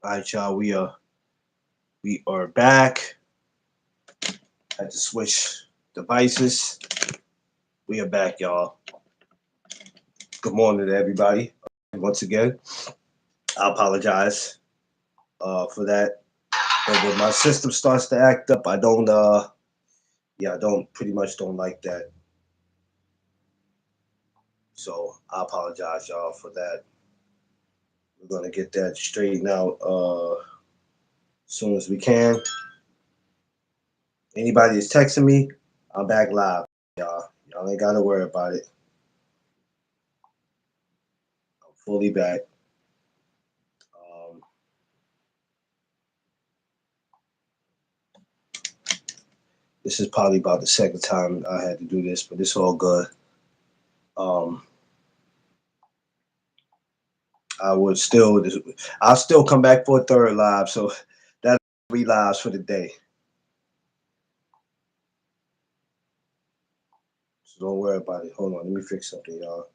All right, y'all. We are back. Had to switch devices. We are back, y'all. Good morning to everybody. Once again, I apologize for that. But when my system starts to act up, I don't. I don't pretty much don't like that. So I apologize, y'all, for that. We're gonna get that straightened out as soon as we can. Anybody is texting me, I'm back live, y'all. Y'all ain't gotta worry about it. I'm fully back. Um, this is probably about the second time I had to do this, but it's all good. Um, I would still, I'll still come back for a third live, so that's 3 lives for the day. So don't worry about it. Hold on, let me fix something, y'all.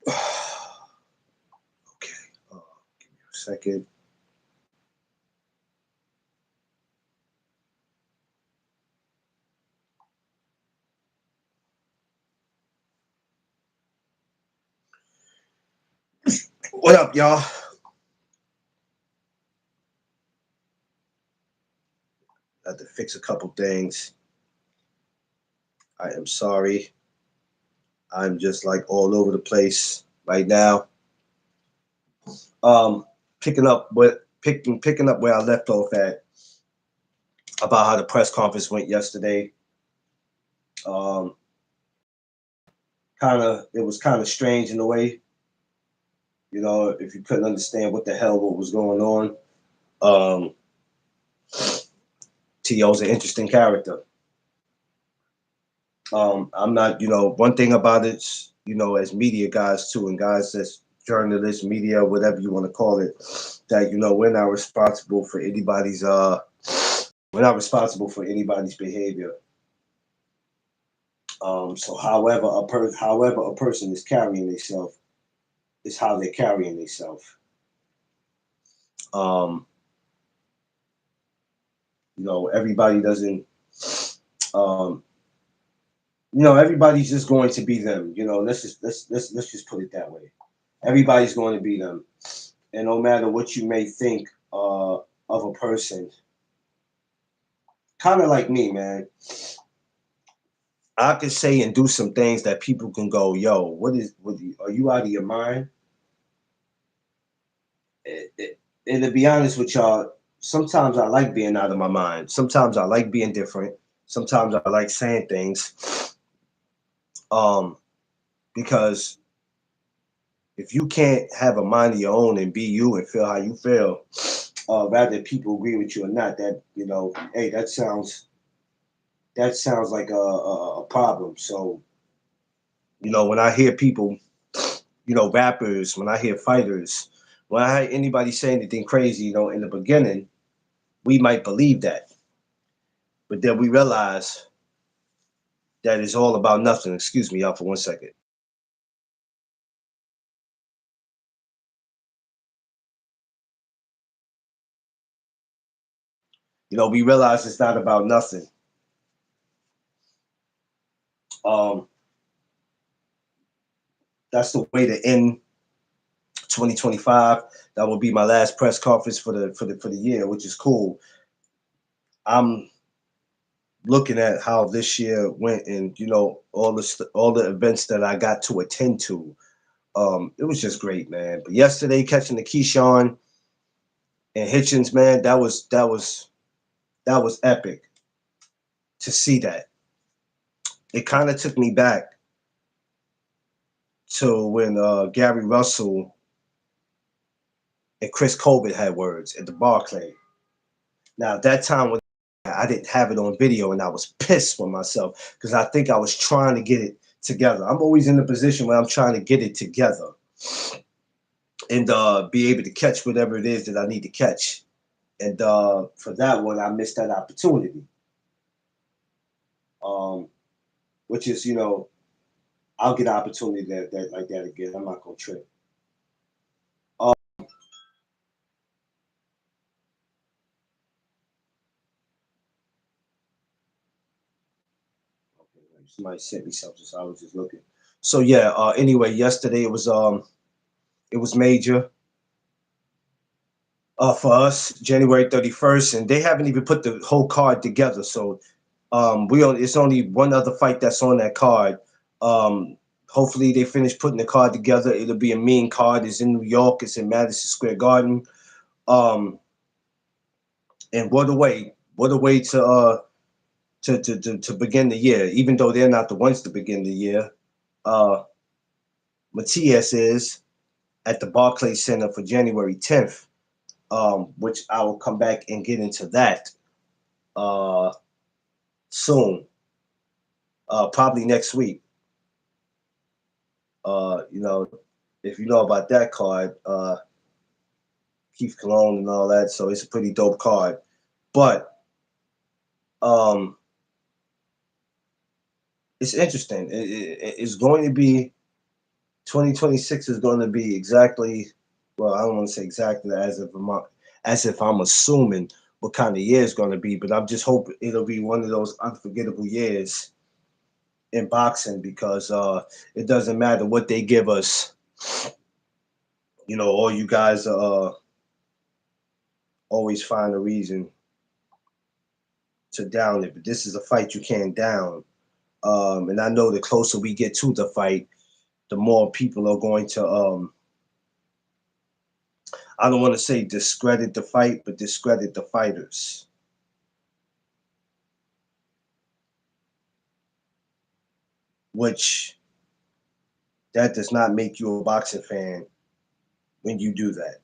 Okay, give me a second. What up, y'all? I had to fix a couple things. I am sorry. I'm just like all over the place right now. Um, picking up where I left off at about how the press conference went yesterday. Um, it was kind of strange in a way. You know, if you couldn't understand what was going on. Um, T.O.'s an interesting character. I'm not, one thing about it, as media guys too, and guys that's journalists, media, whatever you want to call it, that we're not responsible for anybody's behavior. So however a person is carrying themselves is how they're carrying themselves. Um, everybody doesn't. Um, everybody's just going to be them. Let's just put it that way. Everybody's going to be them, and no matter what you may think of a person, kind of like me, man. I can say and do some things that people can go, yo, are you out of your mind? And to be honest with y'all, sometimes I like being out of my mind. Sometimes I like being different. Sometimes I like saying things. Um, because if you can't have a mind of your own and be you and feel how you feel, rather people agree with you or not, hey, that sounds like a problem. So, when I hear people, rappers, when I hear fighters, when I hear anybody say anything crazy, in the beginning, we might believe that. But then we realize that it's all about nothing. Excuse me, y'all, for 1 second. We realize it's not about nothing. Um, that's the way to end 2025. That will be my last press conference for the year, which is cool. I'm looking at how this year went, and all the events that I got to attend to. It was just great, man. But yesterday, catching the Keyshawn and Hitchens, man, that was epic to see that. It kind of took me back to when Gary Russell and Chris Colbert had words at the Barclay. Now, at that time when I didn't have it on video, and I was pissed with myself because I think I was trying to get it together. I'm always in the position where I'm trying to get it together and be able to catch whatever it is that I need to catch. And for that one, I missed that opportunity. Um, which is, I'll get an opportunity that like that again. I'm not gonna trip. Uh, okay, somebody sent me something, so I was just looking. So yeah. Anyway, yesterday it was major for us, January 31st, and they haven't even put the whole card together. So it's only one other fight that's on that card. Um, hopefully they finish putting the card together. It'll be a mean card. It's in New York. It's in Madison Square Garden. Um, and what a way to begin the year. Even though they're not the ones to begin the year, uh, Matias is at the Barclays Center for January 10th, which I will come back and get into that uh, soon, probably next week. You know, if you know about that card, Keith Cologne and all that, so it's a pretty dope card. But um, it's interesting. It's going to be 2026 is going to be exactly, well, I don't want to say exactly as if I'm assuming what kind of year it's going to be, but I'm just hoping it'll be one of those unforgettable years in boxing because it doesn't matter what they give us. All you guys always find a reason to down it, but this is a fight you can't down. And I know the closer we get to the fight, the more people are going to I don't want to say discredit the fight, but discredit the fighters, which that does not make you a boxing fan when you do that.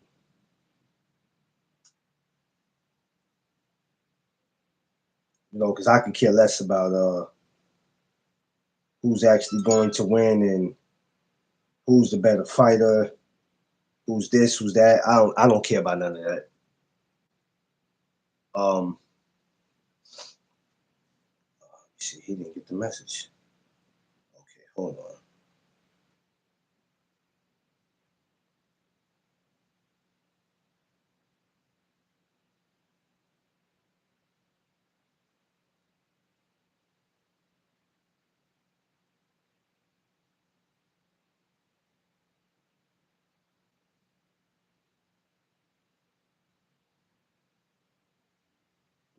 Because I could care less about who's actually going to win and who's the better fighter, who's this, who's that. I don't care about none of that. Um, see, he didn't get the message. Okay, hold on.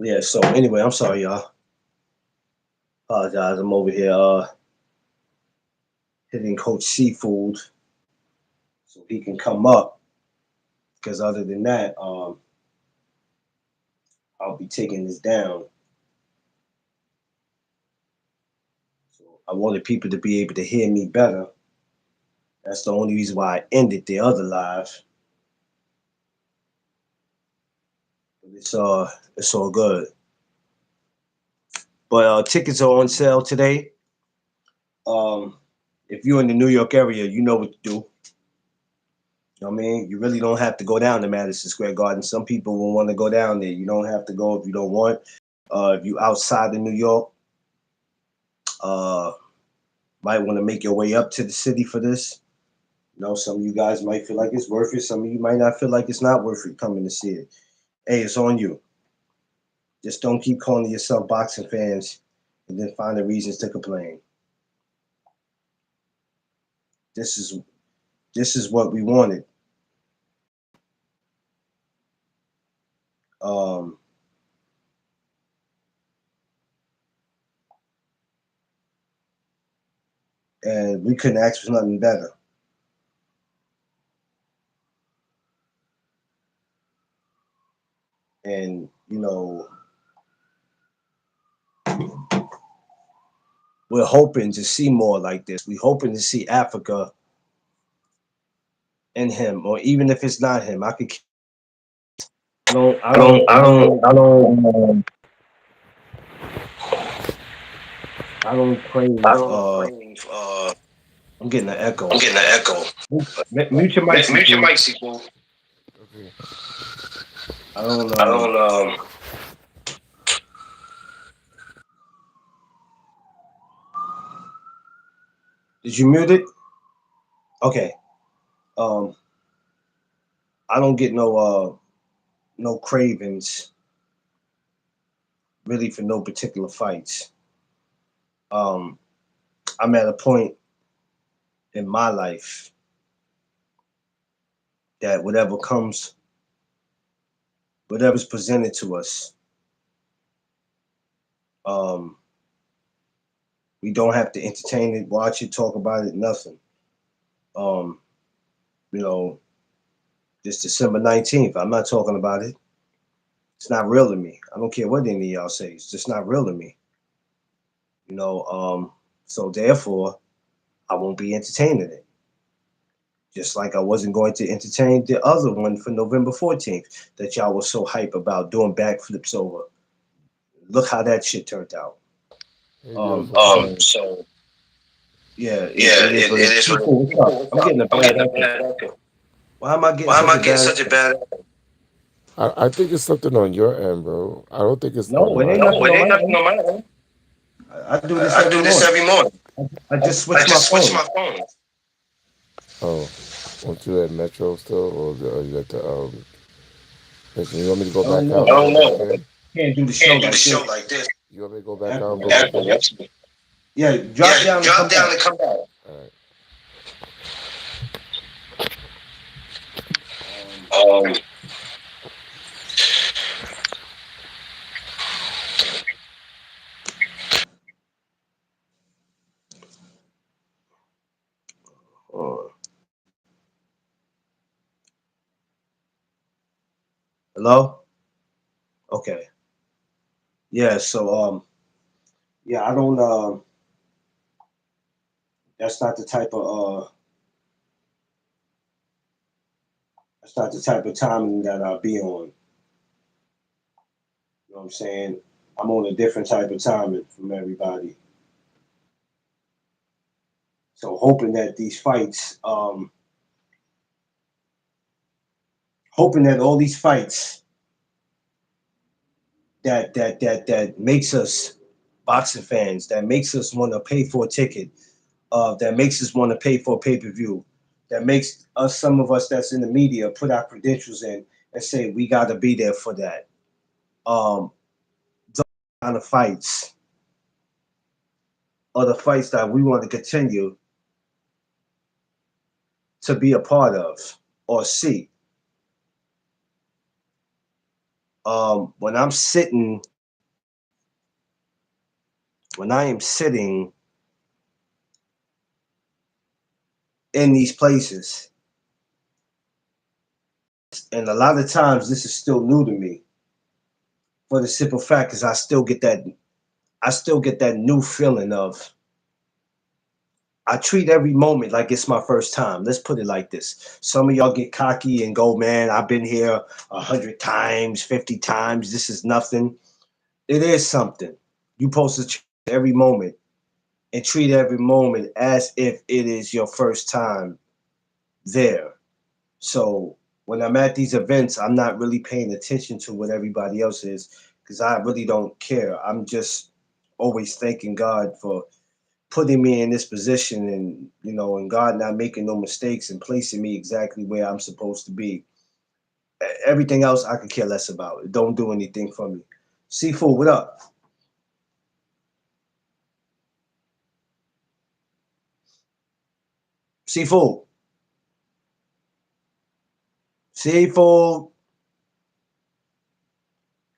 Yeah. So anyway, I'm sorry, y'all. Apologize. I'm over here hitting Coach Seafood so he can come up. Because other than that, I'll be taking this down. So I wanted people to be able to hear me better. That's the only reason why I ended the other live. But it's all good. But tickets are on sale today. Um, if you're in the New York area, you know what to do. You know what I mean? You really don't have to go down to Madison Square Garden. Some people will want to go down there. You don't have to go if you don't want. If you outside of New York, uh, might want to make your way up to the city for this. Some of you guys might feel like it's worth it. Some of you might not feel like it's not worth it coming to see it. Hey, it's on you. Just don't keep calling yourself boxing fans and then find the reasons to complain. This is this is what we wanted. Um, and we couldn't ask for nothing better. And we're hoping to see more like this. We're hoping to see Africa in him, or even if it's not him, I could. I don't. I I don't, don't. I I don't, don't. I don't, I don't I crave. don't crave. I'm getting an I'm echo. getting an echo. Mute your mic, Mute your sequel. mic, sequel. Okay. I don't I don't did you mute it? Okay. Um I don't get no cravings really for no particular fights. Um I'm at a point in my life that whatever's presented to us, um we don't have to entertain it, watch it, talk about it, nothing. Um, you know, this December 19th, I'm not talking about it. It's not real to me. I don't care what any of y'all say. It's just not real to me. You know, so therefore I won't be entertaining it. Just like I wasn't going to entertain the other one for November 14th that y'all was so hype about doing backflips over. Look how that shit turned out. Hey, Um, beautiful. So, so yeah, yeah, it is what it it is. is what it People, is. what's up? I'm getting a I'm bad getting a echo. bad echo. Why am I getting Why am such I a getting bad such a echo? bad echo? I think it's something on your end, bro. I don't think it's on No, it ain't my No, nothing it on ain't my nothing end. on my end. I do this I every do this morning. every morning. I just I switched my just switched phone. my phone. Oh, aren't you at Metro still, or are you at the listen, you want me to go I don't back out know. and I go don't back know. in? Can't do the show Can't do the like show this. like this. You want me to go back out Echo and go next. back Echo, in? yep. Yeah, Yeah, drop down and come drop back. down and come back. All right. Um, Uh, hello? Okay. Yeah, so yeah, I don't that's not the type of that's not the type of timing that I'll be on. You know what I'm saying? I'm on a different type of timing from everybody. So hoping that these fights, hoping that all these fights that makes us boxing fans, that makes us want to pay for a ticket, that makes us want to pay for a pay-per-view, that makes us, some of us that's in the media, put our credentials in and say we got to be there for that. Those kind of fights are the fights that we want to continue to be a part of or see. When I'm sitting, when I am sitting in these places, and a lot of times this is still new to me, for the simple fact is I still get that new feeling of I treat every moment like it's my first time. Let's put it like this. Some of y'all get cocky and go, man, I've been here 100 times, 50 times. This is nothing. It is something. You supposed to treat every moment and treat every moment as if it is your first time there. So when I'm at these events, I'm not really paying attention to what everybody else is because I really don't care. I'm just always thanking God for putting me in this position and and God not making no mistakes and placing me exactly where I'm supposed to be. Everything else I could care less about. It don't do anything for me. Seafood, what up? Seafood. Seafood.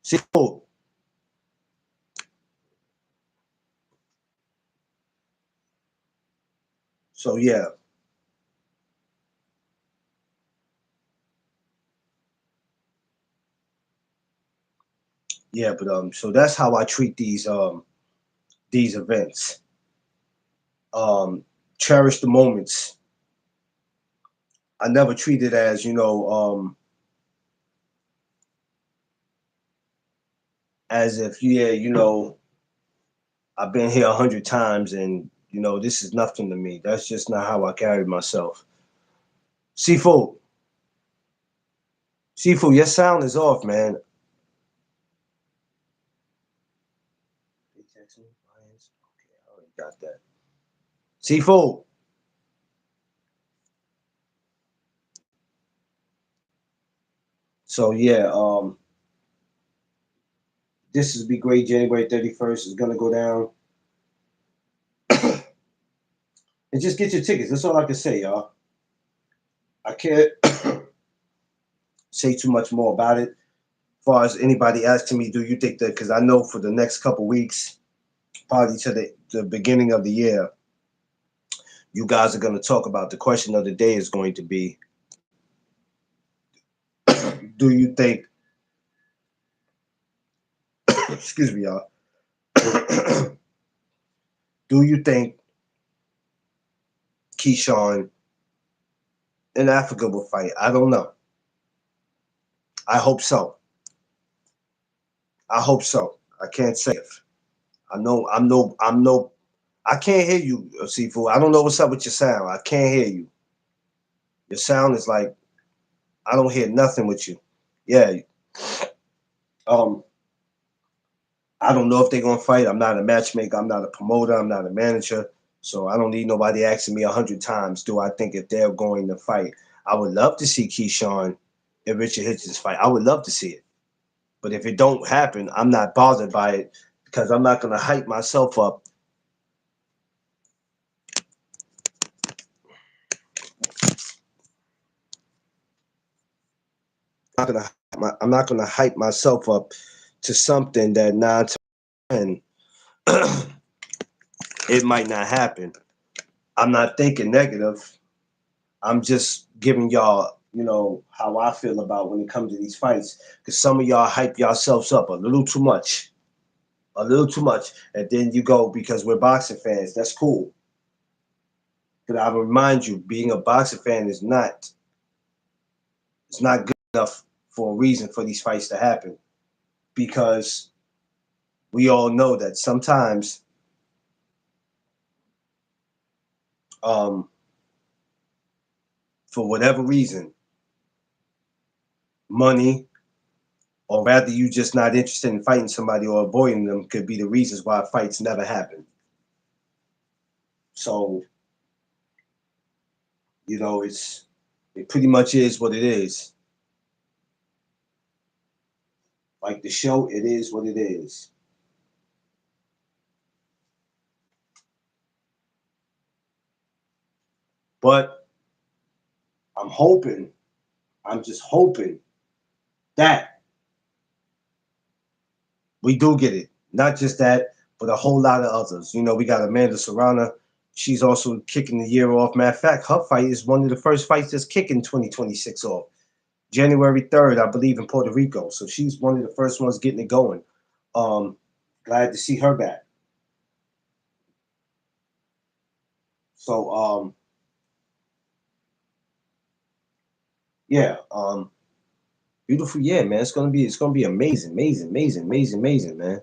Seafood. So yeah, but so that's how I treat these events. Um Cherish the moments. I never treat it as, as if yeah, I've been here 100 times and this is nothing to me. That's just not how I carry myself. Seafood. Seafood, your sound is off, man. They text me, Lions. Okay, I already got that. Seafood. So yeah, this is be great. January 31st is gonna go down. And just get your tickets. That's all I can say, y'all. I can't say too much more about it. As far as anybody asking me, do you think that? Because I know for the next couple weeks, probably to the beginning of the year, you guys are going to talk about the question of the day is going to be, do you think? Excuse me, y'all. Do you think Keyshawn in Africa will fight? I don't know. I hope so. I hope so. I can't say if. I know. I'm no. I'm no. I can't hear you, Seafood. I don't know what's up with your sound. I can't hear you. Your sound is like I don't hear nothing with you. Yeah. Um. I don't know if they're gonna fight. I'm not a matchmaker. I'm not a promoter. I'm not a manager. So I don't need nobody asking me 100 times. Do I think if they're going to fight? I would love to see Keyshawn and Richard Hitchens fight. I would love to see it. But if it don't happen, I'm not bothered by it because I'm not gonna hype myself up. I'm not gonna hype myself up to something that 9 to 10 it might not happen. I'm not thinking negative. I'm just giving y'all, how I feel about when it comes to these fights. Because some of y'all hype yourselves up a little too much, and then you go because we're boxing fans. That's cool, but I remind you, being a boxing fan is not it's not good enough for a reason for these fights to happen. Because we all know that sometimes, um, for whatever reason, money, or rather you just not interested in fighting somebody or avoiding them could be the reasons why fights never happen. So, it pretty much is what it is. Like the show, it is what it is. But I'm hoping, I'm just hoping that we do get it. Not just that, but a whole lot of others. We got Amanda Serrana. She's also kicking the year off. Matter of fact, her fight is one of the first fights that's kicking 2026 off. January 3rd, I believe, in Puerto Rico. So she's one of the first ones getting it going. Um, Glad to see her back. So yeah, beautiful year, man. It's gonna be amazing, amazing, amazing, amazing, amazing, man.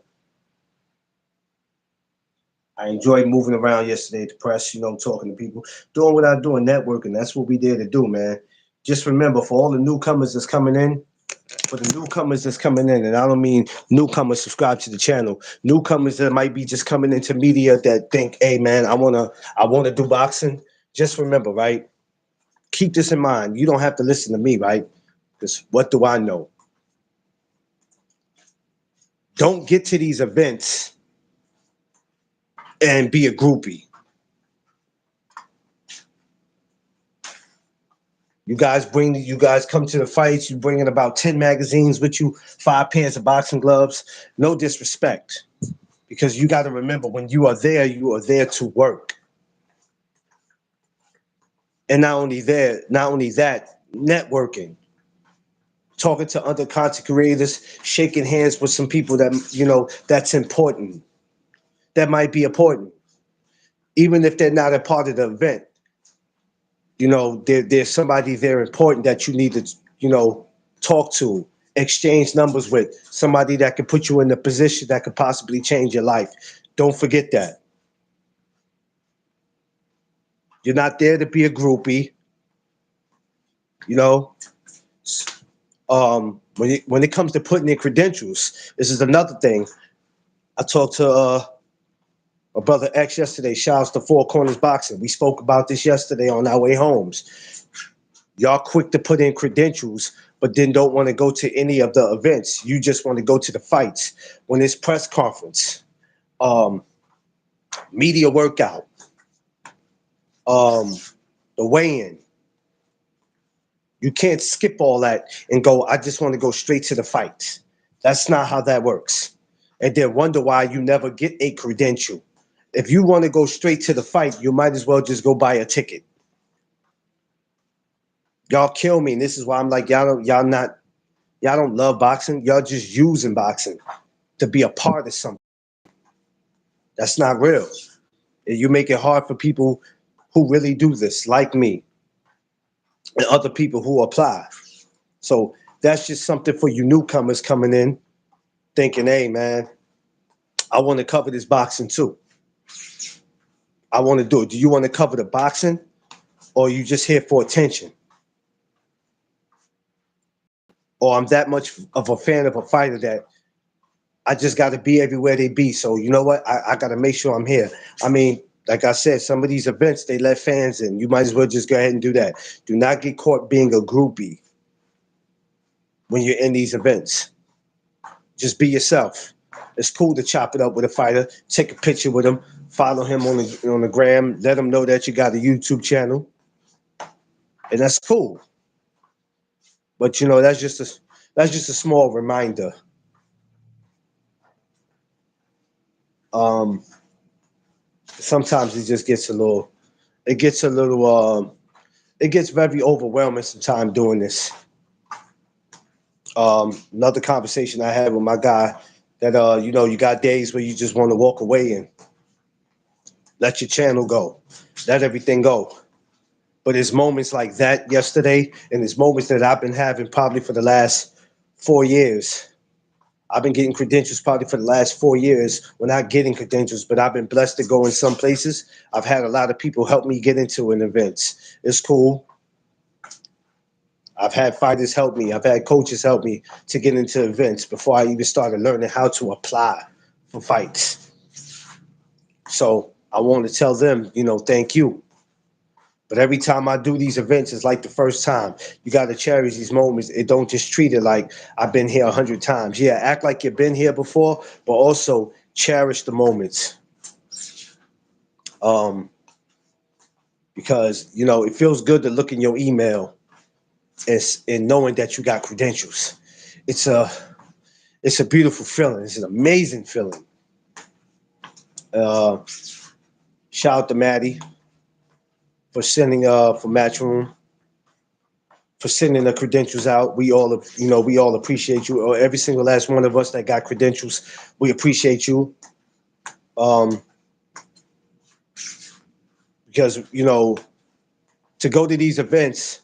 I enjoyed moving around yesterday at the press, talking to people, doing what I do in networking. That's what we there to do, man. Just remember, for all the newcomers that's coming in, and I don't mean newcomers subscribe to the channel, newcomers that might be just coming into media that think, hey man, I wanna do boxing. Just remember, right? Keep this in mind. You don't have to listen to me, right? Because what do I know? Don't get to these events and be a groupie. You guys come to the fights, you bring in about 10 magazines with you, 5 pairs of boxing gloves. No disrespect. Because you got to remember, when you are there to work. And not only that, networking, talking to other content creators, shaking hands with some people that's important. That might be important. Even if they're not a part of the event. There's somebody there important that you need to, talk to, exchange numbers with, somebody that can put you in a position that could possibly change your life. Don't forget that. You're not there to be a groupie, you know. When it comes to putting in credentials, this is another thing. I talked to my brother X yesterday. Shouts to Four Corners Boxing. We spoke about this yesterday on our way homes. Y'all quick to put in credentials, but then don't want to go to any of the events. You just want to go to the fights. When it's press conference, um, media workout, um, the weigh-in, you can't skip all that and go, I just want to go straight to the fights. That's not how that works. And then wonder why you never get a credential. If you want to go straight to the fight, you might as well just go buy a ticket. Y'all kill me. And this is why I'm like, y'all don't love boxing. Y'all just using boxing to be a part of something. That's not real. You make it hard for people who really do this, like me, and other people who apply. So that's just something for you newcomers coming in, thinking, hey man, I want to cover this boxing too. I want to do it. Do you want to cover the boxing or are you just here for attention? Or I'm that much of a fan of a fighter that I just got to be everywhere they be. So you know what? I got to make sure I'm here. I mean, like I said, some of these events, they let fans in. You might as well just go ahead and do that. Do not get caught being a groupie when you're in these events. Just be yourself. It's cool to chop it up with a fighter, take a picture with him, follow him on the gram, let him know that you got a YouTube channel, and that's cool. But you know, that's just a small reminder. Um, Sometimes it gets a little, it gets very overwhelming sometimes doing this. Another conversation I had with my guy that you got days where you just want to walk away and let your channel go, let everything go. But it's moments like that yesterday, and it's moments that I've been having probably for the last 4 years. I've been getting credentials probably for the last 4 years. Well, not getting credentials, but I've been blessed to go in some places. I've had a lot of people help me get into an events. It's cool. I've had fighters help me. I've had coaches help me to get into events before I even started learning how to apply for fights. So I want to tell them, thank you. But every time I do these events, it's like the first time. You got to cherish these moments. It don't just treat it like I've been here 100 times. Yeah, act like you've been here before, but also cherish the moments. Um, because it feels good to look in your email and knowing that you got credentials. It's a it's a beautiful feeling. It's an amazing feeling. Uh, Shout out to Maddie for sending for Matchroom for sending the credentials out. We all appreciate you. Or every single last one of us that got credentials, we appreciate you. Um, because to go to these events,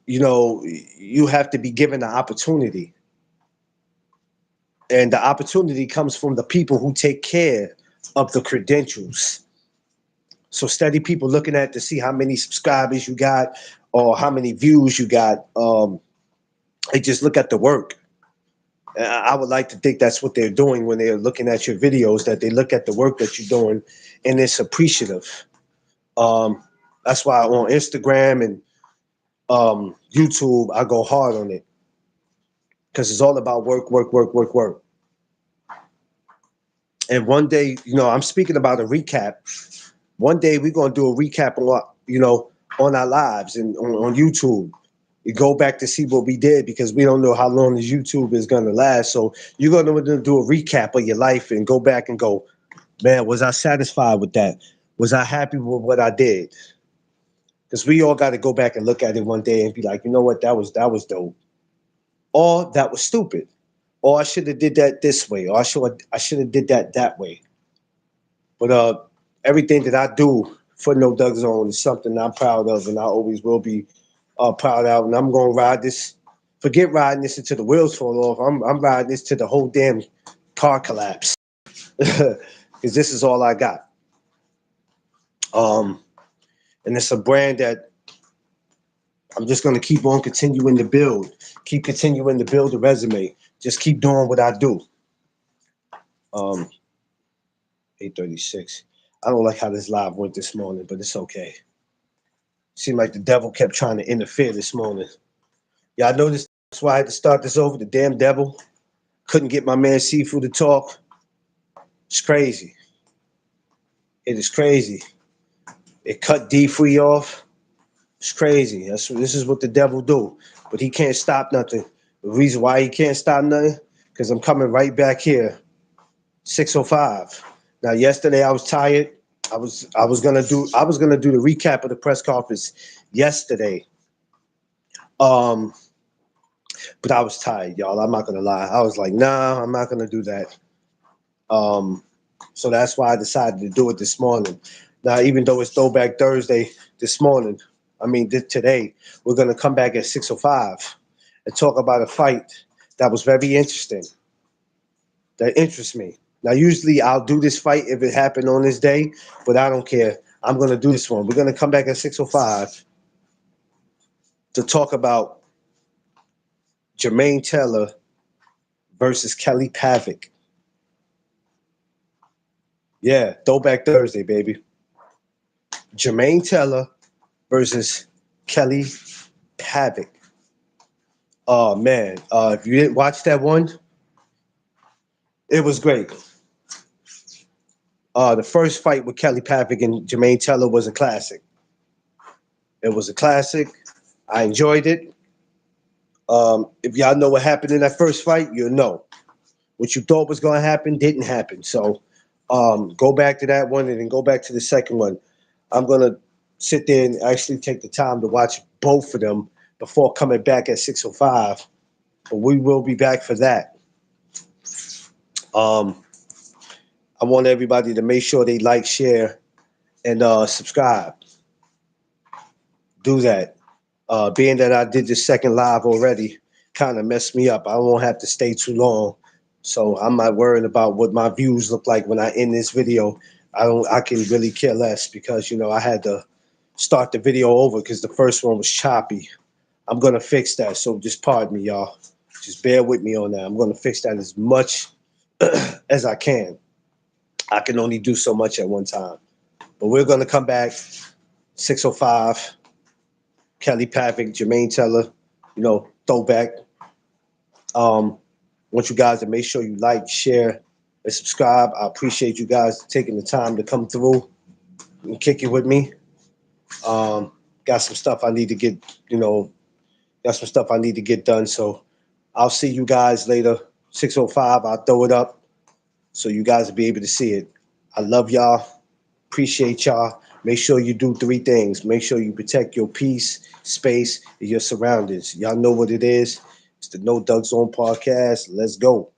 you have to be given the opportunity, and the opportunity comes from the people who take care of the credentials. So steady people looking at to see how many subscribers you got or how many views you got. They just look at the work. I would like to think that's what they're doing when they're looking at your videos, that they look at the work that you're doing and it's appreciative. Um, that's why on Instagram and YouTube, I go hard on it because it's all about work, work, work, work, work. And one day, I'm speaking about a recap. One day we're going to do a recap on our lives and on YouTube. You go back to see what we did because we don't know how long this YouTube is going to last. So you're going to do a recap of your life and go back and go, man, was I satisfied with that? Was I happy with what I did? Because we all got to go back and look at it one day and be like, you know what, that was dope, or that was stupid, or I should have did that this way, or I should have did that way. But everything that I do for No Doug Zone is something I'm proud of, and I always will be proud of. And I'm gonna ride this. Forget riding this until the wheels fall off. I'm riding this till the whole damn car collapse, because this is all I got. Um, and it's a brand that I'm just gonna keep on continuing to build, keep continuing to build a resume. Just keep doing what I do. Um, 8:36. I don't like how this live went this morning, but it's okay. Seemed like the devil kept trying to interfere this morning. Y'all noticed that's why I had to start this over. The damn devil couldn't get my man Seafood to talk. It's crazy. It is crazy. It cut D Free off. It's crazy. This is what the devil do. But he can't stop nothing. The reason why he can't stop nothing, because I'm coming right back here. 6:05. Now yesterday I was tired. I was gonna do the recap of the press conference yesterday. Um, but I was tired, y'all. I'm not gonna lie. I was like, nah, I'm not gonna do that. Um, so that's why I decided to do it this morning. Now, even though it's Throwback Thursday this morning, today, we're gonna come back at 6:05 and talk about a fight that was very interesting. That interests me. Now, usually I'll do this fight if it happened on this day, but I don't care. I'm gonna do this one. We're gonna come back at 6:05 to talk about Jermaine Taylor versus Kelly Pavick. Yeah, Throwback Thursday, baby. Jermaine Taylor versus Kelly Pavick. Oh man, if you didn't watch that one, it was great. The first fight with Kelly Pavick and Jermaine Taylor was a classic. It was a classic. I enjoyed it. If y'all know what happened in that first fight, you'll know. What you thought was going to happen didn't happen. So go back to that one and then go back to the second one. I'm going to sit there and actually take the time to watch both of them before coming back at 6:05. But we will be back for that. Um, I want everybody to make sure they like, share, and subscribe. Do that. Being that I did this second live already, kind of messed me up. I won't have to stay too long, so I'm not worried about what my views look like when I end this video. I can really care less because I had to start the video over because the first one was choppy. I'm gonna fix that, so just pardon me, y'all. Just bear with me on that. I'm gonna fix that as much as I can. I can only do so much at one time. But we're gonna come back 6:05. Kelly Pavick, Jermaine Teller, throwback. Want you guys to make sure you like, share, and subscribe. I appreciate you guys taking the time to come through and kick it with me. Got some stuff I need to get, got some stuff I need to get done. So I'll see you guys later. 6:05. I'll throw it up so you guys will be able to see it. I love y'all. Appreciate y'all. Make sure you do three things. Make sure you protect your peace, space, and your surroundings. Y'all know what it is. It's the No Doug Zone podcast. Let's go.